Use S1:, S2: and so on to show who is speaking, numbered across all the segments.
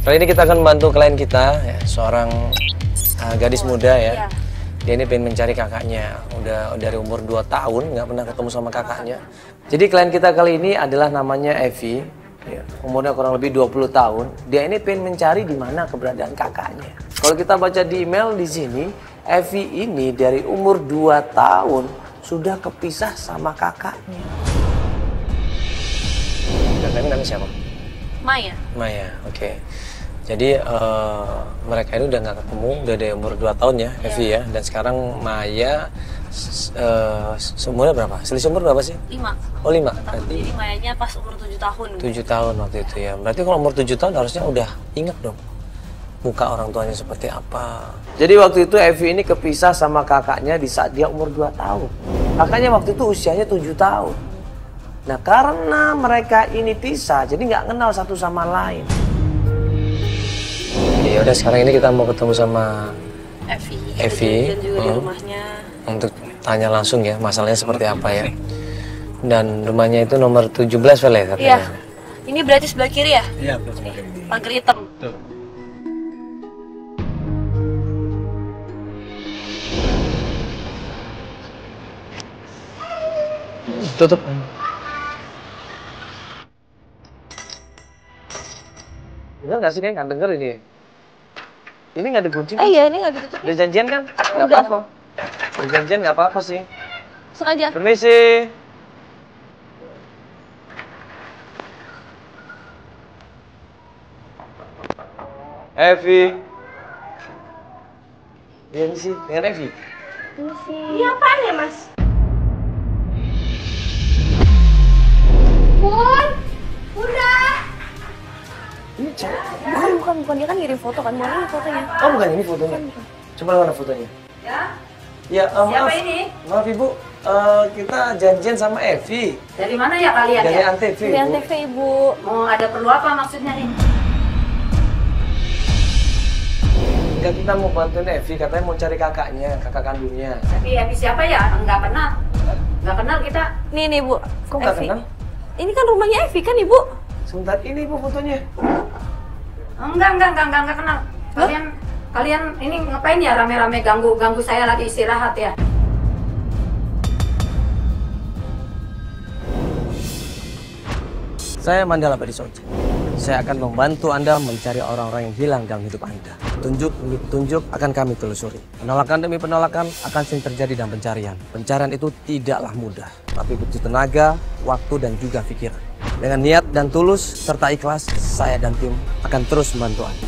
S1: Kali ini kita akan membantu klien kita, ya, seorang gadis muda ya. Dia ini pengen mencari kakaknya, udah dari umur 2 tahun nggak pernah ketemu sama kakaknya. Jadi klien kita kali ini adalah namanya Evi, ya, umurnya kurang lebih 20 tahun. Dia ini pengen mencari di mana keberadaan kakaknya. Kalau kita baca di email di sini, Evi ini dari umur 2 tahun sudah kepisah sama kakaknya. Kakaknya namanya siapa?
S2: Maya.
S1: Maya, oke. Jadi mereka ini udah nggak ketemu, udah dari umur 2 tahun ya, Evi ya. Dan sekarang Maya umurnya berapa? Selisih umur berapa sih?
S2: 5.
S1: Oh 5?
S2: Berarti jadi Mayanya pas umur 7 tahun.
S1: 7 tahun waktu itu ya. Berarti kalau umur 7 tahun harusnya udah ingat dong muka orang tuanya seperti apa. Jadi waktu itu Evi ini kepisah sama kakaknya di saat dia umur 2 tahun. Kakaknya waktu itu usianya 7 tahun. Nah karena mereka ini pisah, jadi nggak kenal satu sama lain. Ya udah sekarang ini kita mau ketemu sama Evi.
S2: Dan juga di rumahnya.
S1: Untuk tanya langsung ya masalahnya seperti apa ya. Dan rumahnya itu nomor 17 Vel ya katanya.
S2: Iya. Ini berarti sebelah kiri ya?
S3: Iya, sebelah kiri.
S2: Pagar hitam.
S3: Tuh.
S1: Tutup. Dengar nggak sih, kayak nggak denger ini? Ini nggak dikunci kan?
S2: Iya, ini nggak ditutup.
S1: Udah janjian kan? Nggak apa-apa. Udah janjian nggak apa-apa sih.
S2: Sengaja.
S1: Permisi. Evi. Iya sih, dengan Evi.
S2: Ini apaan ya, Mas? Bun! Bunda!
S1: Ini cewek.
S2: Bukan. Dia kan ngirim foto kan. Mau ini fotonya.
S1: Oh bukan, ini fotonya. Coba mana fotonya?
S2: Ya?
S1: Ya,
S2: Siapa
S1: maaf.
S2: ini?
S1: Maaf Ibu, kita janjian sama Evi.
S2: Dari mana ya kalian
S1: Dari
S2: ya?
S1: Antv,
S2: Dari
S1: Ibu.
S2: Antv, Ibu. Mau ada perlu apa maksudnya nih?
S1: Enggak, kita mau bantuin Evi, katanya mau cari kakaknya, kakak kandungnya.
S2: Tapi Evi siapa ya? Enggak kenal. Enggak kenal kita. Nih, Bu.
S1: Kok nggak kenal?
S2: Ini kan rumahnya Evi kan, Ibu?
S1: Sebentar, ini Ibu fotonya.
S2: Enggak kenal. Kalian ini ngapain ya rame-rame ganggu saya lagi istirahat ya?
S1: Saya Mandala Badisoja. Saya akan membantu Anda mencari orang-orang yang hilang dalam hidup Anda. Tunjuk demi petunjuk akan kami telusuri. Penolakan demi penolakan akan sering terjadi dalam pencarian. Pencarian itu tidaklah mudah, tapi butuh tenaga, waktu, dan juga pikiran. Dengan niat dan tulus serta ikhlas, saya dan tim akan terus membantu Anda.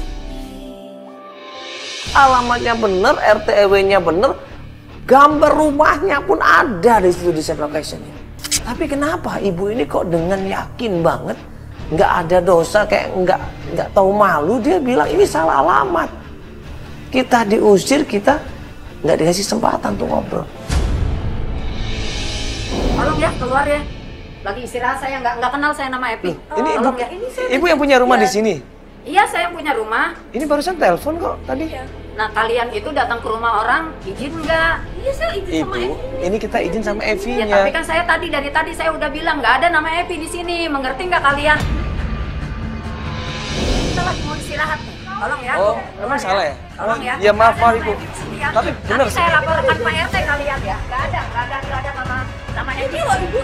S1: Alamatnya bener, RT RW-nya bener, gambar rumahnya pun ada di situ di save location-nya. Tapi kenapa ibu ini kok dengan yakin banget, nggak ada dosa, kayak nggak tahu malu, dia bilang ini salah alamat. Kita diusir, kita nggak dikasih kesempatan untuk ngobrol.
S2: Tolong ya keluar ya. Lagi istirahat, saya nggak kenal saya nama Evi.
S1: Ini ibu,
S2: ya.
S1: ibu yang punya rumah di sini.
S2: Iya, saya punya rumah.
S1: Ini barusan telepon kok tadi.
S2: Nah, kalian itu datang ke rumah orang, izin nggak? Iya, saya izin sama
S1: Ibu,
S2: Evi.
S1: ini kita izin sama
S2: Ya,
S1: Evi-nya.
S2: tapi kan saya dari tadi saya udah bilang nggak ada nama Evi di sini. Mengerti nggak kalian? Kita lagi mau istirahat nih. Tolong ya.
S1: Oh, memang salah ya?
S2: Tolong ya.
S1: Ya maaf,
S2: Nggak ada
S1: Ibu.
S2: nama Evi di sini ya.
S1: Tapi benar
S2: Nanti saya laporkan Pak RT kalian ya. Nggak ada nama Evi loh, Ibu.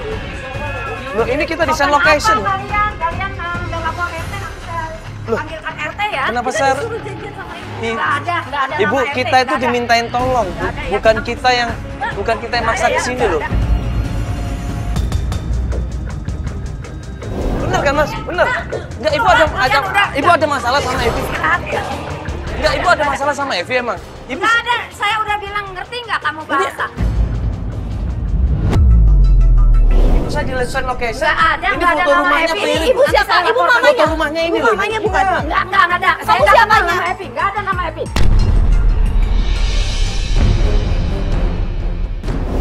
S1: Loh, ini kita di send location.
S2: Kalian udah lapor RT, nanti saya panggilkan RT ya.
S1: Kenapa
S2: Kita
S1: saya-
S2: disuruh janjian sama Ibu.
S1: I-
S2: Nggak ada
S1: Ibu,
S2: nama RT,
S1: kita itu
S2: nggak ada.
S1: dimintain tolong, Bu.
S2: Nggak ada, ya.
S1: bukan kita yang maksa ke sini loh. Bener kan Mas? Bener. Enggak, Ibu ada masalah sama Evi. Enggak, Ibu ada masalah sama Evi emang. Ibu
S2: Nggak ada, saya udah bilang, ngerti nggak kamu bahasa?
S1: saya di send location.
S2: Nggak ada,
S1: Ini
S2: nggak ada
S1: foto
S2: nama
S1: rumahnya
S2: Evi.
S1: mirip.
S2: Ibu siapa? Ibu mamanya?
S1: Foto rumahnya ini
S2: Ibu
S1: loh.
S2: mamanya bukan?
S1: Iya.
S2: Nggak ada. Saya nggak kenal nama Evi, nggak ada nama Evi.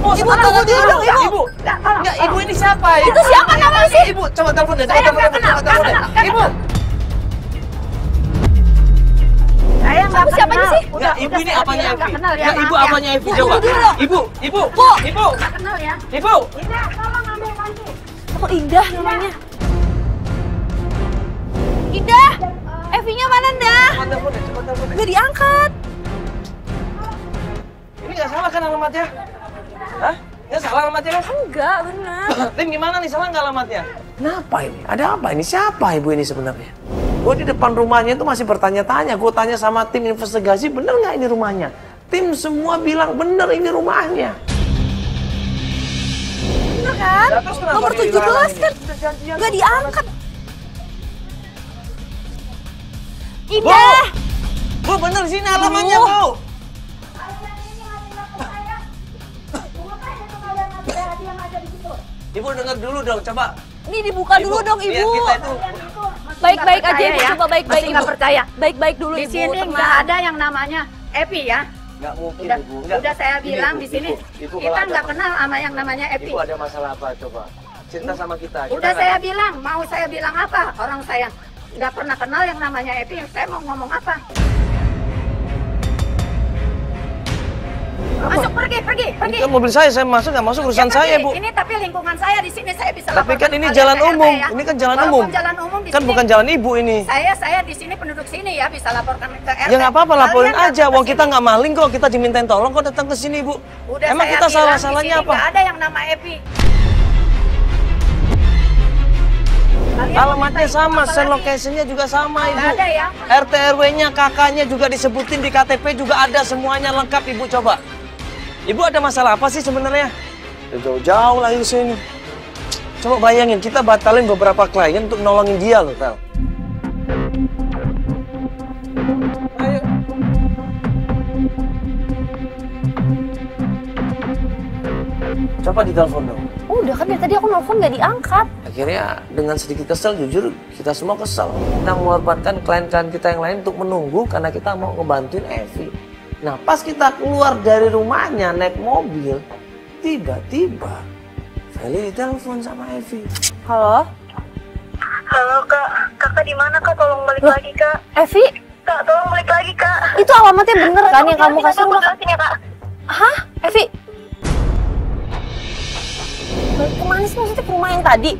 S1: Ibu tunggu dulu, Ibu. Enggak, Ibu ini siapa?
S2: Itu siapa namanya sih?
S1: Ibu, coba telepon deh.
S2: Saya nggak kenal, nggak kenal.
S1: Ibu.
S2: Saya Saya nggak
S3: siapa
S2: kenal.
S3: sih?
S1: Ya, ibu ini apanya
S2: saya bilang
S1: Evi?
S2: nggak kenal
S1: Ya, ibu
S2: maaf
S1: apanya
S2: ya.
S1: Evi? Coba. Ibu.
S2: Nggak kenal ya.
S1: Ibu.
S2: Indah, tolong ambil panci.
S3: Oh, Indah namanya. Indah, Evi-nya mana, Dah?
S1: Coba telepon deh.
S3: Gak diangkat.
S1: Ini nggak salah kan alamatnya? Hah? Nggak salah alamatnya kan?
S3: Enggak, benar.
S1: Tim gimana nih, salah nggak alamatnya? Kenapa ini? Ada apa ini? Siapa ibu ini sebenarnya? Gue di depan rumahnya itu masih bertanya-tanya. Gue tanya sama tim investigasi, bener nggak ini rumahnya? Tim semua bilang bener ini rumahnya.
S3: Bener kan?
S1: Ya, terus kenapa
S3: Nomor
S1: dia
S3: 17
S1: larang
S3: kan?
S1: ini?
S3: Gak diangkat. Indah!
S1: Bu, bener sini alamatnya, Bu. Ibu dengar dulu dong, coba.
S3: Ini dibuka dulu dong,
S1: Biar
S3: Ibu.
S1: kita itu
S3: Baik-baik aja,
S2: Percaya
S3: Ibu.
S2: ya?
S3: Coba baik-baik,
S2: Masih
S3: Ibu.
S2: nggak percaya?
S3: Baik-baik dulu,
S2: Di
S3: Ibu.
S2: sini
S3: Tenang.
S2: nggak ada yang namanya Epi ya.
S1: nggak mungkin,
S2: Udah,
S1: Ibu. Nggak.
S2: udah saya
S1: Ini,
S2: bilang
S1: Ibu,
S2: di sini
S1: Ibu,
S2: kita
S1: kalau ada
S2: nggak kenal sama yang namanya Epi.
S1: Ibu ada masalah apa coba? Cerita sama kita.
S2: Udah saya bilang, mau saya bilang apa? Orang saya nggak pernah kenal yang namanya Epi. Saya mau ngomong apa? Masuk, pergi.
S1: Ini kan mobil saya masuk nggak masuk urusan
S2: Ya,
S1: saya,
S2: pergi.
S1: Bu.
S2: Ini tapi lingkungan saya di sini saya bisa.
S1: Tapi
S2: laporkan
S1: kan ini
S2: kalian
S1: jalan
S2: ke RT
S1: umum.
S2: ya.
S1: Ini kan jalan
S2: Walaupun
S1: umum.
S2: jalan umum di
S1: Kan
S2: sini,
S1: bukan jalan Ibu ini.
S2: Saya di sini penduduk sini ya bisa laporkan ke RT.
S1: Ya nggak apa-apa, laporin
S2: Kalian
S1: aja.
S2: datang
S1: Wong
S2: ke
S1: kita
S2: sini.
S1: nggak maling kok. Kita dimintain tolong kok datang ke sini, Bu.
S2: Udah
S1: Emang
S2: saya
S1: kita
S2: bilang,
S1: salah-salahnya
S2: di sini
S1: apa?
S2: nggak ada yang nama Epi. Kalian
S1: Alamatnya
S2: minta
S1: sama,
S2: apa
S1: send
S2: lagi?
S1: location-nya juga sama, Ibu.
S2: Nggak ada ya.
S1: RT RW-nya, kakaknya juga disebutin di KTP juga ada, semuanya lengkap, Ibu. Coba. Ibu ada masalah apa sih sebenarnya? Jauh-jauh lagi ke sini. Coba bayangin, kita batalin beberapa klien untuk nolongin dia loh, Tel. Ayo. Coba ditelepon dong.
S3: Udah kan dari tadi aku nelfon gak diangkat.
S1: Akhirnya dengan sedikit kesel, jujur kita semua kesel. Kita mengorbankan klien-klien kita yang lain untuk menunggu karena kita mau ngebantuin Evi. Nah pas kita keluar dari rumahnya naik mobil, tiba-tiba Feli ditelepon sama Evi.
S3: Halo?
S4: Halo kak, kakak di mana kak? Tolong balik lagi kak.
S3: Evi?
S4: Kak, tolong balik lagi kak.
S3: Itu alamatnya bener kan yang kamu kasih?
S4: Aku jelasin ya kak.
S3: Hah? Evi? Kemana sih maksudnya ke rumah yang tadi?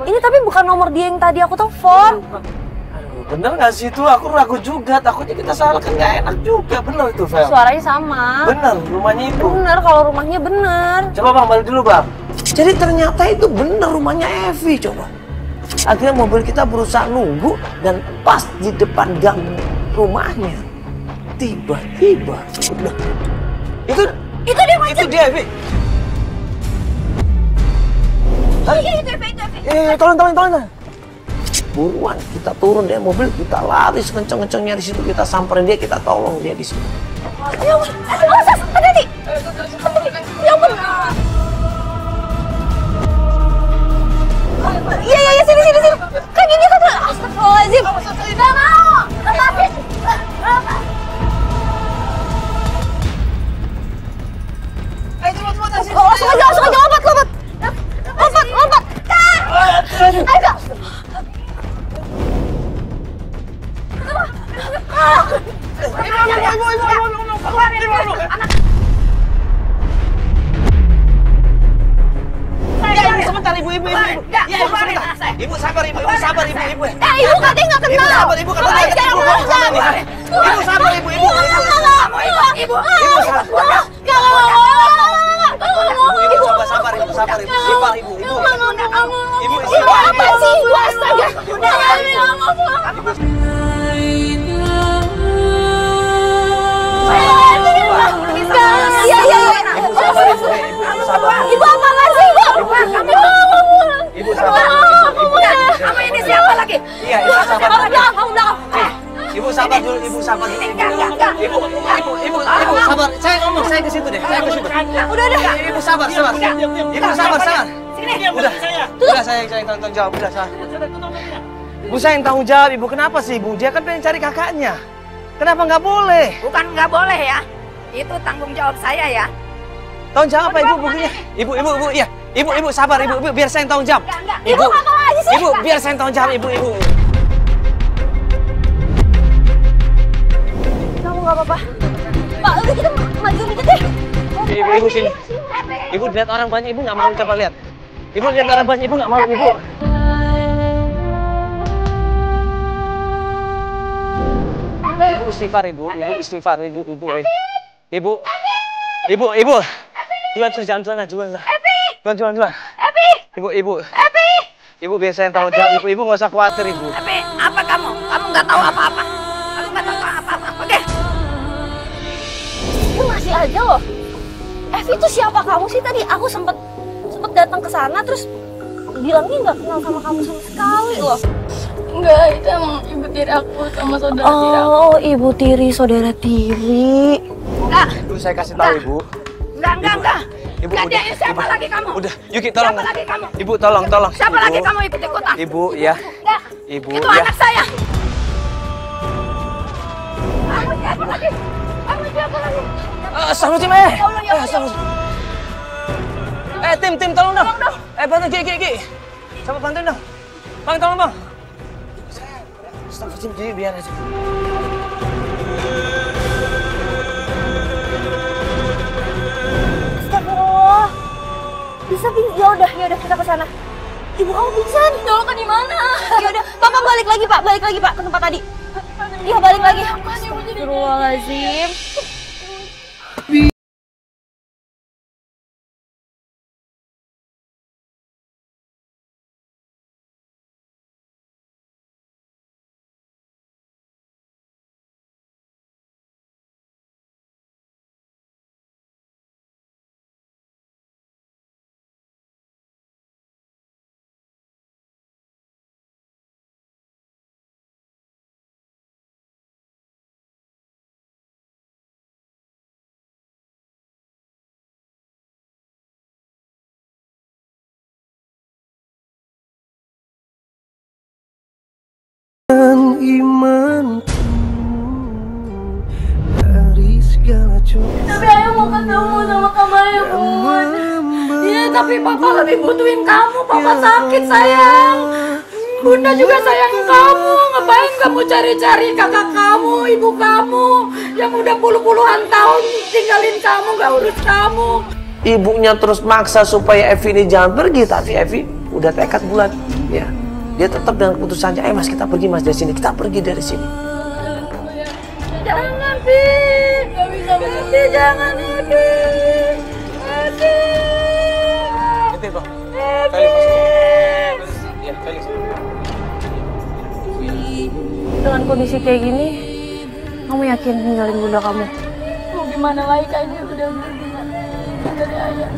S3: Ini tapi bukan nomor dia yang tadi aku telepon.
S1: Aduh, bener nggak sih itu? Aku ragu juga. Takutnya kita salah kan nggak enak juga. Bener itu, Fel.
S3: Suaranya sama.
S1: Bener, rumahnya itu.
S3: Bener, kalau rumahnya bener.
S1: Coba bang, balik dulu bang. Jadi ternyata itu bener rumahnya Evi, coba. Akhirnya mobil kita berusaha nunggu dan pas di depan gang rumahnya, tiba-tiba udah. Itu
S3: dia macet.
S1: Itu dia, Evi. Hah?
S3: Iya, itu Evi.
S1: Tolong. Buruan, kita turun dari mobil, kita lari sekenceng-kencengnya di situ, kita samperin dia, kita tolong dia di situ.
S3: Ya ampun, hati-hati. Ya ampun. Iya, sini. Kan ini kan, astagfirullahaladzim. Gak mau, lepasin. Langsung aja, lompat. Ayo, Kak.
S1: Sebentar, ibu. Ibu sabar, ibu.
S3: Ibu katanya nggak kenal.
S1: Ibu sabar, ibu.
S3: Ibu
S1: Sabar, ibu.
S3: Ibu apa sih? Ibu astaga. Iya. Ibu apa sih, Ibu?
S1: Ibu sabar.
S2: Kamu ini siapa lagi?
S1: Iya, ibu sabar.
S3: Kamu belakang.
S1: Ibu sabar dulu, ibu sabar. Ibu sabar. Saya ngomong, saya ke situ deh.
S3: Udah.
S1: Ibu sabar. Ibu sabar. Udah saya yang tanggung jawab. Udah saya. Ibu saya yang tanggung jawab. Ibu kenapa sih, Ibu? Dia kan pengen cari kakaknya. Kenapa nggak boleh?
S2: Bukan nggak boleh ya. Itu tanggung jawab saya ya.
S1: Tanggung jawab apa, Ibu? Buktinya. Ibu, iya. Ibu sabar, Ibu. Biar saya yang tanggung jawab.
S2: Enggak.
S3: Ibu apa lagi sih?
S1: Ibu, biar saya yang tanggung jawab, Ibu.
S3: Pak. Pak, udah kita maju dikit deh.
S1: Ibu sini. Ibu lihat orang banyak, ibu nggak mau coba lihat. Ibu lihat orang banyak, ibu nggak mau, ibu. Ibu istighfar, ibu. Ibu istighfar, ibu. Ibu. Jual. Ibu. Ibu biasa yang tahu jawab, ibu nggak usah khawatir, ibu.
S2: Evi, apa kamu? Kamu nggak tahu apa-apa. Kamu nggak tahu apa-apa. Oke.
S3: Ini masih aja loh. Evi itu siapa kamu sih tadi? Aku sempet datang ke sana terus bilangnya nggak kenal sama kamu sama sekali loh.
S5: Enggak, itu emang ibu tiri aku sama saudara tiri aku.
S3: Oh, ibu tiri, saudara tiri.
S2: Enggak.
S1: Ibu saya kasih tahu, ibu.
S2: Enggak.
S1: Ibu,
S2: Enggak,
S1: udah.
S2: dia siapa lagi kamu?
S1: Udah, Yuki tolong.
S2: Siapa lagi kamu?
S1: Ibu tolong.
S2: Siapa
S1: Ibu.
S2: lagi kamu ikut-ikutan?
S1: Ibu, ya.
S2: Enggak.
S1: Ibu,
S2: Itu
S1: ya.
S2: anak saya. Kamu siapa lagi?
S1: Astagfirullahaladzim, Tim, tolong dong. Bantu, Ki. Coba bantuin dong. Bang, tolong, Bang. Astagfirullahaladzim, Ki, biar aja.
S3: Astagfirullah. Bisa yaudah kita ke sana. Ibu kamu pingsan.
S5: Dulu kan di mana?
S3: Yaudah, Papa balik lagi Pak ke tempat tadi. Iya, balik lagi. Astagfirullahaladzim.
S1: Imanku dari segala coba.
S5: Tapi ayah mau ketemu sama kamu ya, Bun.
S2: Iya, tapi Papa lebih butuhin kamu. Papa sakit, sayang. Bunda juga sayang kamu. Ngapain kamu cari-cari kakak kamu, ibu kamu yang udah puluhan tahun tinggalin kamu, gak urus kamu.
S1: Ibunya terus maksa supaya Evi ini jangan pergi, tapi Evi udah tekad bulat, ya. Dia tetap dengan keputusannya, Mas kita pergi Mas dari sini, kita pergi dari sini.
S2: Jangan, Fi.
S5: Gak bisa
S2: Fi, jangan, Evi. Evi.
S1: Evi, Bang.
S3: Dengan kondisi kayak gini, kamu yakin ninggalin bunda kamu?
S5: Mau gimana lagi kayaknya udah dari ayah.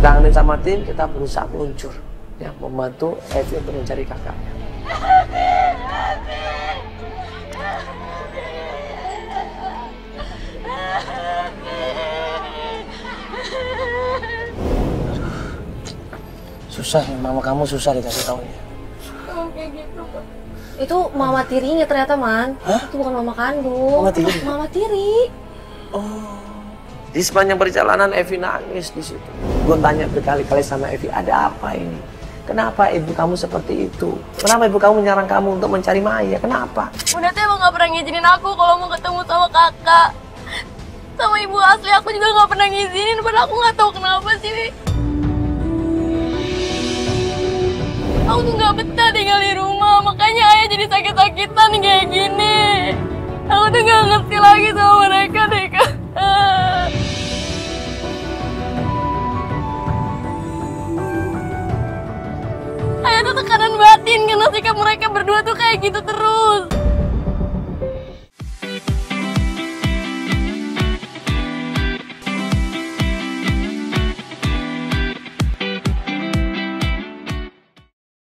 S1: Tanganin sama tim, kita berusaha meluncur, ya, membantu Evi untuk mencari kakaknya. Susah, mama kamu susah dikasih taunya.
S5: Kayak gitu, Pak.
S3: Itu mama tirinya ternyata, Man.
S1: Hah?
S3: Itu bukan mama kandung.
S1: Mama tiri?
S3: Mama tiri.
S1: Di sepanjang perjalanan Evi nangis di situ. Gue tanya berkali-kali sama Evi, ada apa ini? Kenapa ibu kamu seperti itu? Kenapa ibu kamu menyerang kamu untuk mencari Maya? Kenapa?
S5: Bunda tuh emang gak pernah ngizinin aku kalau mau ketemu sama kakak. Sama ibu asli aku juga gak pernah ngizinin, padahal aku gak tahu kenapa sih, Wi. Aku tuh gak betah tinggal di rumah, makanya ayah jadi sakit-sakitan kayak gini. Aku tuh gak ngerti lagi sama mereka deh, Kak. Ayah tuh tekanan batin karena sikap mereka berdua tuh kayak gitu terus.